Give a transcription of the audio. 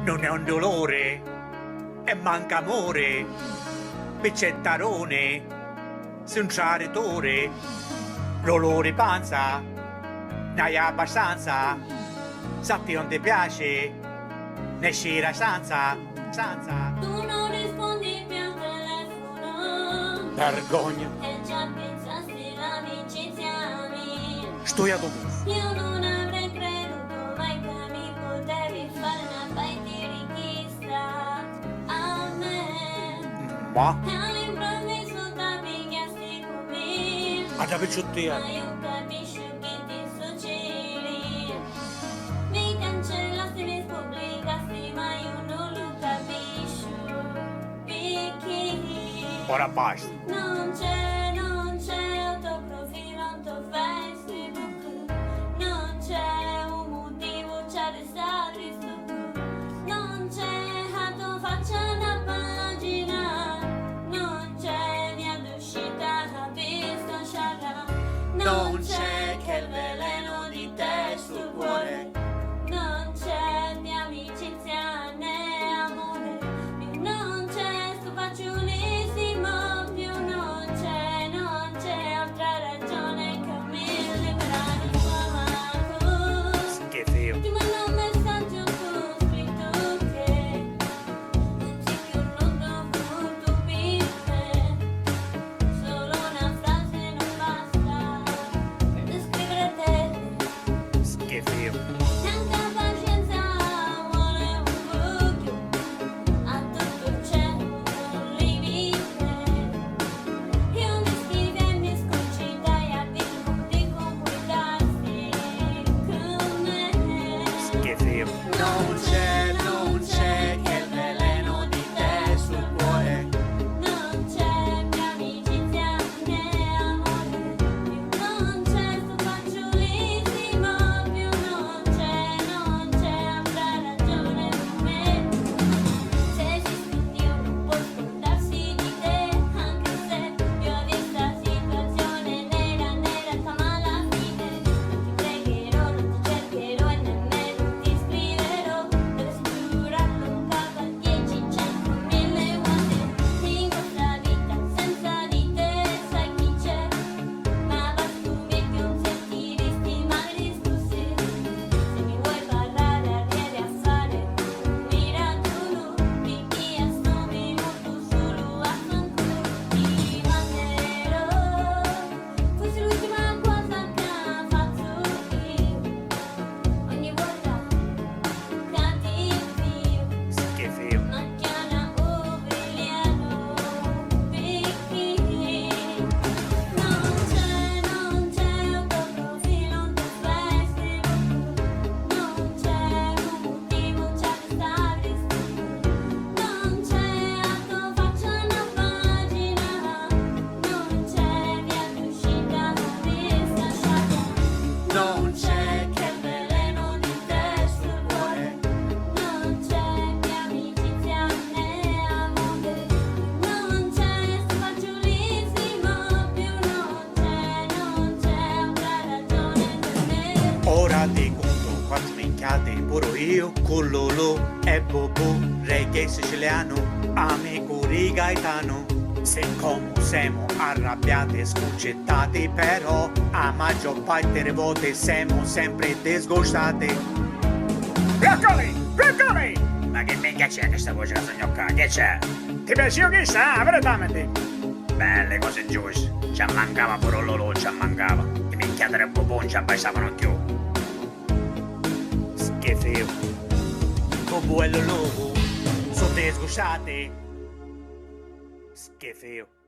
Non è un dolore, e manca amore, piccettarone, senza ritore, l'olore panza, n'hai abbastanza, sappi non ti piace, ne scira sanza. Tu non rispondi più al telefono. Vergogna. E già pensasti l'amicizia mia. Sto a dovuto. Io non avrei creduto mai che mi potevi fare una baita richiesta a me. Ma? E all'improvviso ti pigliasti come. Ad avere Ma io capisco che ti succede. Mi cancellasti, mi spubblicasti, ma io non lo capisco. Perché ora basta. non c'è il tuo profilo, il tuo Facebook. Non c'è un motivo, c'è restare su. Non c'è la tua faccia una pagina. Non c'è via d'uscita, la vista sciarra. Non c'è che il veleno di te sul cuore. Non c'è né amicizia né amore. Più non c'è sto facilissimo. Più non c'è altra ragione che mi libera di stomaco. Schifo. Ti mando un messaggio con scritto che non sei più dovuto per solo una frase non basta per descrivere te. Schifo. Tanta pazienza vuole un buco, a tutto c'è un limite. Io mi scrivo e mi scocci dai abiti di comportarsi con me. Schifo. Non c'è che il veleno di te sul cuore. Non c'è né amicizia né amore. Più non c'è sto facilissimo. Più non c'è altra ragione per me. Se esiste un Dio non può scordarsi di te. Anche se io ho visto la situazione nera come alla fine. Non ti pregherò, non ti cercherò e nemmeno ti scriverò. Dovresti giurarlo un capo a 10, 100, 1000 volte. In questa vita senza di te sai chi c'è. Ma basta un vecchio un sentiresti male discusse. Se mi vuoi parlare arrivi a fare un miracolo. Mi dia sto minuto solo a fanculo. Ti manderò. Forse l'ultima cosa che ha fatto io. Ogni volta che ti invio. Schifo. Macchiana o Veliano, perché non c'è il tuo profilo, il tuo Facebook. Non c'è un motivo, c'è restare non c'è la tua faccia una pagina. Non c'è via d'uscita, vista sciacquia. Non c'è che il veleno di te sul cuore. Non c'è né amicizia né amore. Non c'è sto facilissimo. Più non c'è altra ragione per me. Ora ti conto quattro minchiate pure io, con Lolo e Bobo, reggae siciliano, amico di Gaetano. Siccome siamo arrabbiati e sconcettati, però a maggior parte delle volte siamo sempre disgustati. Broccoli! Ma che minchia c'è questa voce da sognocca? Che c'è? Ti piace che sa, veramente? Belle cose giuste. Ci mancava pure Lolo, ci mancava. I minchiate del Bobo non ci abbassavano più. Schifo. Bobo e Lolo sono disgustati. Schifo.